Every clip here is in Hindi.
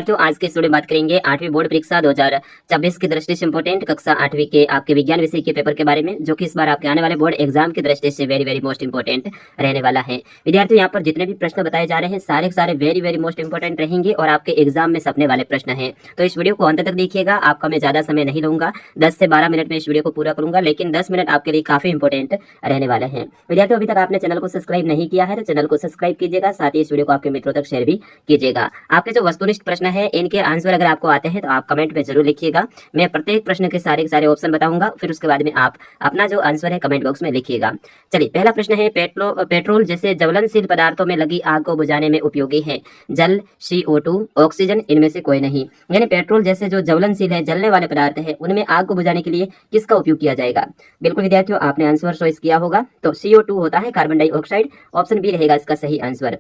विद्यार्थियों, आज के स्टूडियो में बात करेंगे 8वीं बोर्ड परीक्षा 2026 की दृष्टि से इंपोर्टेंट कक्षा 8वीं के आपके विज्ञान विषय के पेपर के बारे में, जो कि इस बार आपके आने वाले बोर्ड एग्जाम की दृष्टि से वेरी वेरी मोस्ट इंपोर्टेंट रहने वाला है। विद्यार्थियों, यहाँ पर जितने भी प्रश्न बताए जा रहे हैं सारे के सारे वेरी वेरी मोस्ट इंपोर्टेंट रहेंगे और आपके एग्जाम में सपने वाले प्रश्न हैं। तो इस वीडियो को अंत तक देखिएगा। आपका मैं ज्यादा समय नहीं लूंगा, 10 से 12 मिनट में इस वीडियो को पूरा करूंगा, लेकिन 10 मिनट आपके लिए काफी इंपोर्टेंट रहने वाले हैं। विद्यार्थियों, अभी तक आपने चैनल को सब्सक्राइब नहीं किया है तो चैनल को सब्सक्राइब कीजिएगा, साथ ही इस वीडियो को आपके मित्रों तक शेयर भी कीजिएगा। आपके जो वस्तुनिष्ठ प्रश्न है इनके आंसर अगर आपको आते हैं तो आप कमेंट में जरूर लिखिएगा। मैं प्रत्येक प्रश्न के सारे ऑप्शन बताऊंगा, फिर उसके बाद में आप अपना जो आंसर है कमेंट बॉक्स में लिखिएगा। चलिए, पहला प्रश्न है, पेट्रोल जैसे ज्वलनशील पदार्थों में लगी आग को बुझाने में उपयोगी है जल, CO2, ऑक्सीजन, इनमें से कोई नहीं। यानी पेट्रोल जैसे जो ज्वलनशील है, जलने वाले पदार्थ है, उनमें आग को बुझाने के लिए किसका उपयोग किया जाएगा? बिल्कुल विद्यार्थियों, आपने आंसर चॉइस किया होगा, तो CO2 होता है, कार्बन डाइऑक्साइड। ऑप्शन बी रहेगा इसका सही आंसर।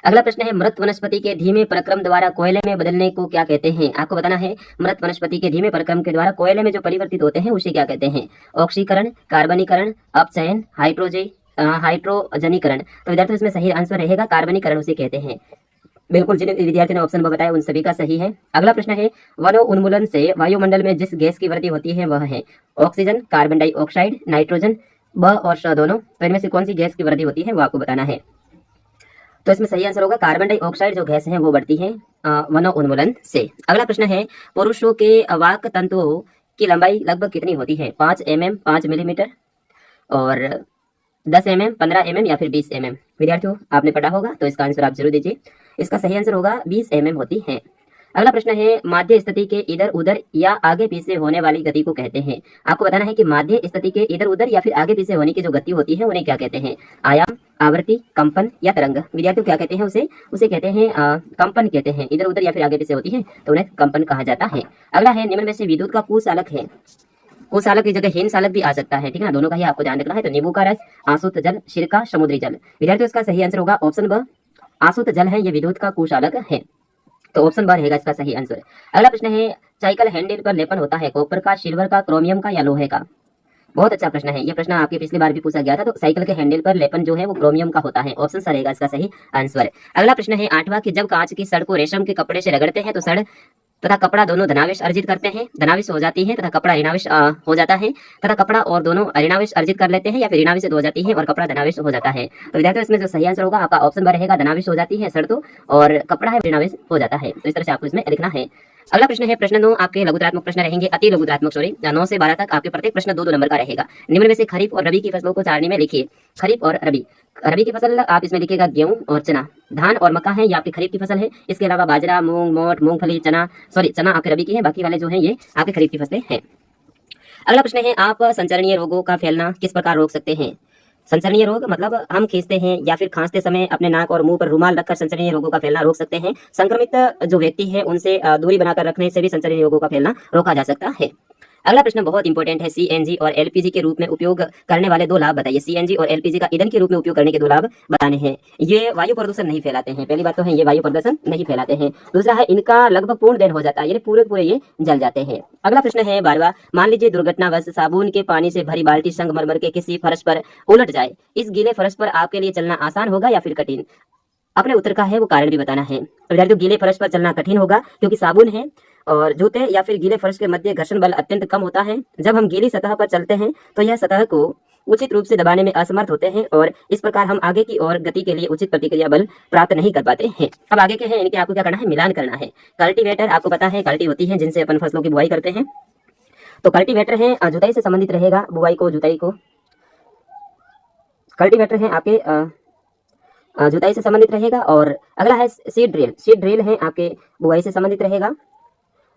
अगला प्रश्न है, मृत वनस्पति के धीमे परिक्रम द्वारा कोयले में बदलने को क्या कहते हैं? आपको बताना है, मृत वनस्पति के धीमे परिक्रम के द्वारा कोयले में जो परिवर्तित होते हैं उसे क्या कहते हैं? ऑक्सीकरण, कार्बनीकरण, अपचयन, हाइड्रोजनीकरण। तो विद्यार्थियों, इसमें सही आंसर रहेगा कार्बनीकरण उसे कहते हैं। बिल्कुल, जिन विद्यार्थियों ने ऑप्शन बताया उन सभी का सही है। अगला प्रश्न है, वनो उन्मूलन से वायुमंडल में जिस गैस की वृद्धि होती है वह है ऑक्सीजन, कार्बन डाइऑक्साइड, नाइट्रोजन, ब और श दोनों। तो इनमें से कौन सी गैस की वृद्धि होती है वो आपको बताना है। तो इसमें सही आंसर होगा कार्बन डाइऑक्साइड जो गैस है वो बढ़ती है वनो उन्मूलन से। अगला प्रश्न है, पुरुषों के वाक तंतुओं की लंबाई लगभग कितनी होती है? 5 mm, 5 मिलीमीटर, और 10 mm, 15 mm या फिर 20 mm। विद्यार्थियों, आपने पढ़ा होगा तो इसका आंसर आप जरूर दीजिए। इसका सही आंसर होगा 20 mm होती है। अगला प्रश्न है, माध्य स्थिति के इधर उधर या आगे पीछे होने वाली गति को कहते हैं? आपको बताना है कि माध्य स्थिति के इधर उधर या फिर आगे पीछे होने की जो गति होती है उन्हें क्या कहते हैं? आयाम, आवृत्ति, कंपन या तरंग। विद्यार्थियों, क्या कहते हैं उसे कहते हैं कंपन कहते हैं। इधर उधर या फिर आगे पीछे होती है तो उन्हें कंपन कहा जाता है। अगला है, निम्न में से विद्युत का कुचालक है, कुचालक की जगह हीन चालक भी आ सकता है, ठीक है ना, दोनों का ही आपको ध्यान रखना है। तो नींबू का रस, आसुत जल, सिरका, समुद्री जल। विद्यार्थियों, इसका सही आंसर होगा ऑप्शन ब, आसुत जल है ये विद्युत का कुचालक है, तो ऑप्शन ब रहेगा इसका सही आंसर। अगला प्रश्न है, साइकिल हैंडल पर लेपन होता है कॉपर का, सिल्वर का, क्रोमियम का या लोहे का? बहुत अच्छा प्रश्न है, ये प्रश्न आपके पिछली बार भी पूछा गया था। तो साइकिल के हैंडल पर लेपन जो है वो क्रोमियम का होता है, ऑप्शन सा रहेगा इसका सही आंसर। अगला प्रश्न है, 8वां कि जब कांच की सड़ को रेशम के कपड़े से रगड़ते हैं तो सड़ तथा कपड़ा दोनों धनावेश अर्जित करते हैं, धनावेश हो जाती है, तथा कपड़ा ऋणावेश हो जाता है, तथा कपड़ा और दोनों ऋणावेश अर्जित कर लेते हैं, या फिर ऋणावेश हो जाती है और कपड़ा धनावेश हो जाता है। तो विद्यार्थियों, इसमें जो सही आंसर होगा आपका ऑप्शन ब रहेगा, धनावेश हो जाती है सड़ तो, और कपड़ा है ऋणावेश हो जाता है। तो इस तरह से आपको इसमें लिखना है। अगला प्रश्न है, प्रश्न 9 आपके लघुत्रात्मक प्रश्न रहेंगे, अति लघुत्रात्मक, सॉरी, 9 से 12 तक आपके प्रत्येक प्रश्न 2-2 नंबर का रहेगा। निम्न में से खरीफ और रबी की फसलों को सारणी में लिखिए। खरीफ और रबी, रबी की फसल आप इसमें लिखिएगा गेहूं और चना, धान और मक्का है ये आपकी खरीफ की फसल है। इसके अलावा बाजरा, मूंग, मोट, मूंगफली, चना आपके रबी की है, बाकी वाले जो है ये आपके खरीफ की फसलें हैं। अगला प्रश्न है, आप संचरणीय रोगों का फैलना किस प्रकार रोक सकते हैं? संचरणीय रोग मतलब हम खींचते हैं या फिर खांसते समय अपने नाक और मुंह पर रुमाल रखकर संचरणीय रोगों का फैलना रोक सकते हैं। संक्रमित जो व्यक्ति है उनसे दूरी बनाकर रखने से भी संचरणीय रोगों का फैलना रोका जा सकता है। अगला प्रश्न बहुत इंपॉर्टेंट है, CNG और LPG के रूप में उपयोग करने वाले 2 लाभ बताइए। CNG और LPG का ईंधन के रूप में उपयोग करने के 2 लाभ बताने हैं। ये वायु प्रदूषण नहीं फैलाते हैं, पहली बात तो है ये वायु प्रदूषण नहीं फैलाते हैं। दूसरा है, इनका लगभग पूर्ण दहन हो जाता है, यानी पूरे ये जल जाते हैं। अगला प्रश्न है 12वां, मान लीजिए दुर्घटनावश साबुन के पानी से भरी बाल्टी संगमरमर के किसी फर्श पर उलट जाए, इस गीले फर्श पर आपके लिए चलना आसान होगा या फिर कठिन? अपने उत्तर का है वो कारण भी बताना है। तो विद्यार्थियों, गीले फर्श पर चलना कठिन होगा क्योंकि साबुन है, और जूते या फिर गीले फर्श के मध्य घर्षण बल अत्यंत कम होता है। जब हम गीली सतह पर चलते हैं तो यह सतह को उचित रूप से दबाने में असमर्थ होते हैं और इस प्रकार हम आगे की ओर गति के लिए उचित प्रतिक्रिया बल प्राप्त नहीं कर पाते हैं। अब आगे के हैं इनके आपको क्या करना है, मिलान करना है। कल्टीवेटर, आपको पता है कल्टी होती है जिनसे अपन फसलों की बुआई करते हैं, तो कल्टीवेटर है जुताई से संबंधित रहेगा, बुआई को जुताई को कल्टीवेटर है आपके जुताई से संबंधित रहेगा। और अगला है सीड ड्रिल, सीड ड्रिल है आपके बुआई से संबंधित रहेगा।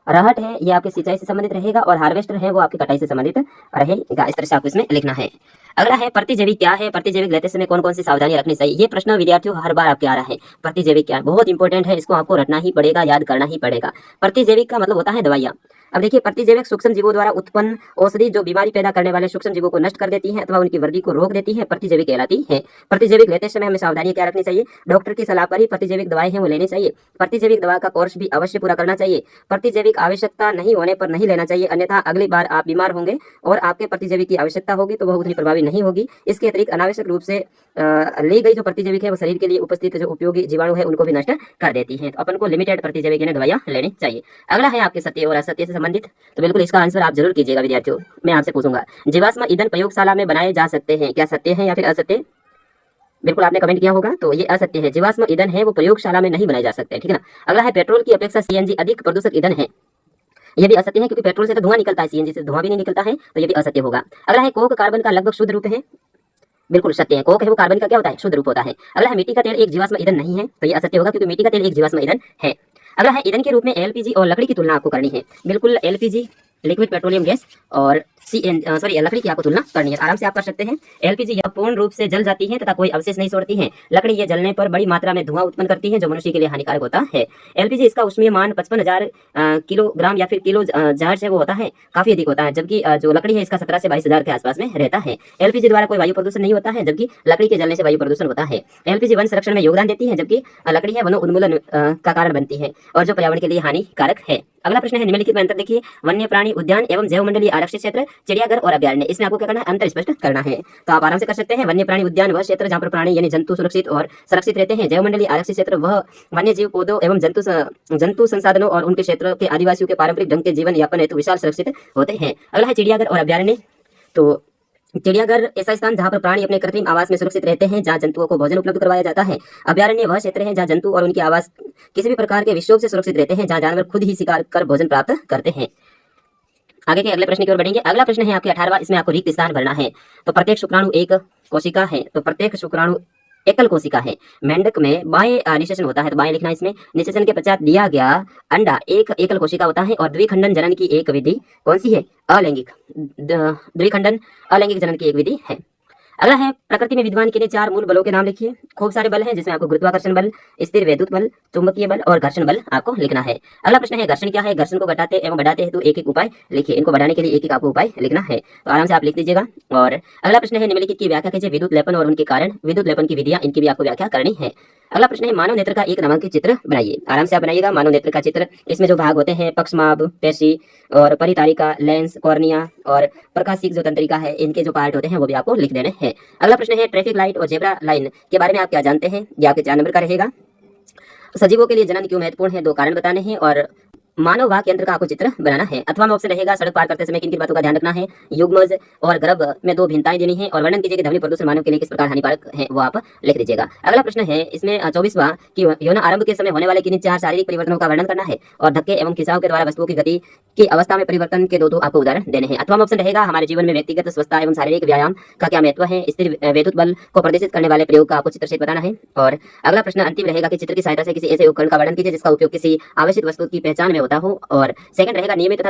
रहट है ये आपके सिंचाई से संबंधित रहेगा, और हार्वेस्टर है वो आपकी कटाई से संबंधित रहेगा। इस तरह से आपको इसमें लिखना है। अगला है, प्रतिजैविक क्या है? प्रतिजैविक लेते समय कौन कौन सी सावधानी रखनी चाहिए? ये प्रश्न विद्यार्थियों हर बार आपके आ रहा है। प्रतिजैविक क्या है, बहुत इंपॉर्टेंट है, इसको आपको रटना ही पड़ेगा, याद करना ही पड़ेगा। प्रतिजैविक का मतलब होता है दवाइयाँ। अब देखिए, प्रतिजैविक सूक्ष्म जीवों द्वारा उत्पन्न औषधि जो बीमारी पैदा करने वाले सूक्ष्म जीवों को नष्ट कर देती है अथवा उनकी वृद्धि को रोक देती है, प्रतिजैविक कहलाती है। प्रतिजैविक लेते समय हमें सावधानी क्या रखनी चाहिए? डॉक्टर की सलाह पर ही प्रतिजैविक दवाएं हैं वो लेनी चाहिए। प्रतिजैविक दवा का कोर्स भी अवश्य पूरा करना चाहिए। प्रतिजैविक आवश्यकता नहीं होने पर नहीं लेना चाहिए, अन्यथा अगली बार आप बीमार होंगे और आपके प्रतिजैविक की आवश्यकता होगी तो वह उतनी प्रभावी नहीं होगी। इसके अतिरिक्त अनावश्यक रूप से ली गई जो प्रतिजैविक है वो शरीर के लिए उपस्थित जो उपयोगी जीवाणु है उनको भी नष्ट कर देती है। तो अपन को लिमिटेड प्रतिजैविक दवाइयां लेनी चाहिए। अगला है आपके सत्य और असत्य से संबंधित, तो बिल्कुल इसका आंसर आप जरूर कीजिएगा विद्यार्थियों। मैं आपसे पूछूंगा, जीवाश्म ईंधन प्रयोगशाला में बनाए जा सकते हैं, क्या सत्य है या फिर असत्य? बिल्कुल आपने कमेंट किया होगा, तो ये असत्य है। जीवाश्म ईंधन है वो प्रयोगशाला में नहीं बनाए जा सकते, ठीक है ना। अगला है, पेट्रोल की अपेक्षा सीएनजी अधिक प्रदूषक ईंधन है, ये भी असत्य है क्योंकि पेट्रोल से तो धुआं निकलता है, सीएनजी से धुआं भी नहीं निकलता है, तो ये भी असत्य होगा। अगला है, कोक कार्बन का लगभग शुद्ध रूप है, बिल्कुल सत्य है। कोक है वो कार्बन का क्या होता है? शुद्ध रूप होता है। अगला है, मिट्टी का तेल एक जीवाश्म ईंधन नहीं है, तो ये असत्य होगा क्योंकि मिट्टी का तेल एक जीवाश्म ईंधन है। अगला है, ईंधन के रूप में एलपीजी और लकड़ी की तुलना आपको करनी है। बिल्कुल एलपीजी लिक्विड पेट्रोलियम गैस और लकड़ी की आपको तुलना करनी है। आराम से आप कर सकते हैं। एलपीजी यह पूर्ण रूप से जल जाती है तथा कोई अवशेष नहीं छोड़ती है। लकड़ी ये जलने पर बड़ी मात्रा में धुआं उत्पन्न करती है जो मनुष्य के लिए हानिकारक होता है। एलपीजी इसका ऊष्मीय मान 55,000 किलोग्राम या फिर किलो जहाज है वो होता है, काफी अधिक होता है, जबकि जो लकड़ी है इसका 17 से 22,000 के आसपास में रहता है। एलपीजी द्वारा कोई वायु प्रदूषण नहीं होता है, जबकि लकड़ी के जलने से वायु प्रदूषण होता है। एलपीजी वन संरक्षण में योगदान देती है, जबकि लकड़ी है वनो उन्मूलन का कारण बनती है और जो पर्यावरण के लिए हानिकारक है। अगला प्रश्न है, निम्नलिखित में अंतर देखिए, वन्य प्राणी उद्यान एवं जैव मंडलीय आरक्षित क्षेत्र, चिड़ियाघर और अभ्यारण्य। इसमें आपको क्या करना है? अंतर स्पष्ट करना है। तो आप आराम से कर सकते हैं। वन्य प्राणी उद्यान वह क्षेत्र जहां पर प्राणी यानी जंतु सुरक्षित और संरक्षित रहते हैं। जैव मंडलीय आरक्षित क्षेत्र वह वन्य जीव, पौधों एवं जंतु संसाधनों और उनके क्षेत्र के आदिवासियों के पारंपरिक ढंग के जीवन यापन हेतु विशाल सुरक्षित होते हैं। अगला है, चिड़ियाघर और अभ्यारण्य। तो चिड़ियाघर ऐसा स्थान जहां पर प्राणी अपने कृत्रिम आवास में सुरक्षित रहते हैं, जहां जंतुओं को भोजन उपलब्ध करवाया जाता है। अभ्यारण्य वह क्षेत्र है जहां जंतु और उनके आवास किसी भी प्रकार के विक्षोभ से सुरक्षित रहते हैं, जहां जानवर खुद ही शिकार कर भोजन प्राप्त करते हैं। आगे के अगले प्रश्न की ओर बढ़ेंगे। अगला प्रश्न है आपके 18वां, इसमें आपको रिक्त स्थान भरना है। तो प्रत्येक शुक्राणु एक कोशिका है, तो प्रत्येक शुक्राणु एकल कोशिका है। मेंढक में बाएं निषेचन होता है, तो बाएं लिखना है इसमें। निषेचन के पश्चात दिया गया अंडा एक एकल कोशिका होता है और द्विखंडन जनन की एक विधि कौन सी है? अलैंगिक द्विखंडन अलैंगिक जनन की एक विधि है। अगला है, प्रकृति में विद्यमान किन्हीं 4 मूल बलों के नाम लिखिए। खूब सारे बल हैं जिसमें आपको गुरुत्वाकर्षण बल, स्थिर वैद्युत बल, चुंबकीय बल और घर्षण बल आपको लिखना है। अगला प्रश्न है, घर्षण क्या है? घर्षण को घटाते एवं बढ़ाते हेतु एक एक उपाय लिखिए। इनको बढ़ाने के लिए एक एक आपको उपाय लिखना है, तो आराम से आप लिख लीजिएगा। और अगला प्रश्न है, निम्नलिखित की व्याख्या कीजिए। विद्युत लेपन और उनके कारण, विद्युत लेपन की विधियां, इनकी भी आपको व्याख्या करनी है। अगला प्रश्न है, मानव नेत्र का एक नामांकित चित्र बनाइए। आराम से आप बनाइएगा मानव नेत्र का चित्र। इसमें जो भाग होते हैं, पक्षमाभ, पेशी और परितारिका, लेंस, कॉर्निया और प्रकाशिक जो तंत्रिका है, इनके जो पार्ट होते हैं वो भी आपको लिख देने हैं। अगला प्रश्न है, ट्रैफिक लाइट और जेब्रा लाइन के बारे में आप क्या जानते हैं? ये आपके 4 नंबर का रहेगा। सजीवों के लिए जनन क्यों महत्वपूर्ण है? 2 कारण बताने हैं। और मानव वाक यंत्र का आपको चित्र बनाना है। अथवा में ऑप्शन रहेगा, सड़क पार करते समय किन किन बातों का ध्यान रखना है? युग्मज और गर्भ में 2 भिन्नताएं देनी है। और वर्णन कीजिए कि ध्वनि प्रदूषण मानव के लिए किस प्रकार हानिकारक है, वो आप लिख दीजिएगा। अगला प्रश्न है, इसमें 24वां कि यौन आरंभ के समय होने वाले किन्हीं 4 शारीरिक परिवर्तनों का वर्णन करना है। और धक्के एवं खिंचाव के द्वारा वस्तुओं की गति की अवस्था में परिवर्तन के 2 आपको उदाहरण देने हैं। अथवा में ऑप्शन रहेगा, हमारे जीवन में व्यक्तिगत स्वस्थता एवं शारीरिक व्यायाम का क्या महत्व है? स्थिर वैद्युत बल को प्रदर्शित करने वाले प्रयोग का आपको चित्र सहित बताना है। और अगला प्रश्न अंतिम रहेगा कि चित्र की सहायता से किसी ऐसे उपकरण का वर्णन कीजिए जिसका उपयोग किसी आवश्यक वस्तु की पहचान में होता हो। और सेकंड रहेगा, नियमित तथा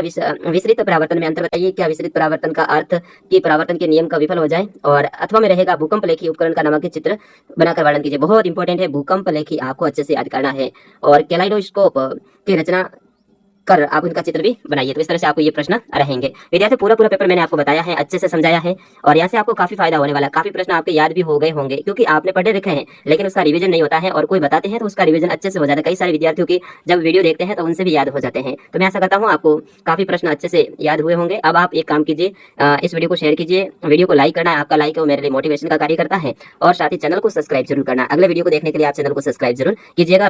विसरित परावर्तन में अंतर बताइए। क्या विसरित परावर्तन का अर्थ कि परावर्तन के नियम का विफल हो जाए? और अथवा में रहेगा, भूकंप लेखी उपकरण का नामांकित चित्र बनाकर वर्णन कीजिए। बहुत इंपॉर्टेंट है, भूकंप लेखी आपको अच्छे से याद करना है। और कैलाइडोस्कोप की रचना कर आप उनका चित्र भी बनाइए। तो इस तरह से आपको ये प्रश्न रहेंगे। विद्यार्थी, पूरा पेपर मैंने आपको बताया है, अच्छे से समझाया है और यहाँ से आपको काफी फायदा होने वाला है। काफी प्रश्न आपके याद भी हो गए होंगे क्योंकि आपने पढ़े रखे हैं, लेकिन उसका रिवीजन नहीं होता है और कोई बताते हैं तो उसका रिवीजन अच्छे से हो जाता है। कई सारे विद्यार्थियों की जब वीडियो देखते हैं तो उनसे भी याद हो जाते हैं। तो मैं ऐसा करता हूँ आपको काफी प्रश्न अच्छे से याद हुए होंगे। अब आप एक काम कीजिए, इस वीडियो को शेयर कीजिए, वीडियो को लाइक करना है। आपका लाइक है वो मेरे लिए मोटिवेशन का कार्य करता है। और साथ ही चैनल को सब्सक्राइब जरूर करना। अगले वीडियो को देखने के लिए आप चैनल को सब्सक्राइब जरूर कीजिएगा।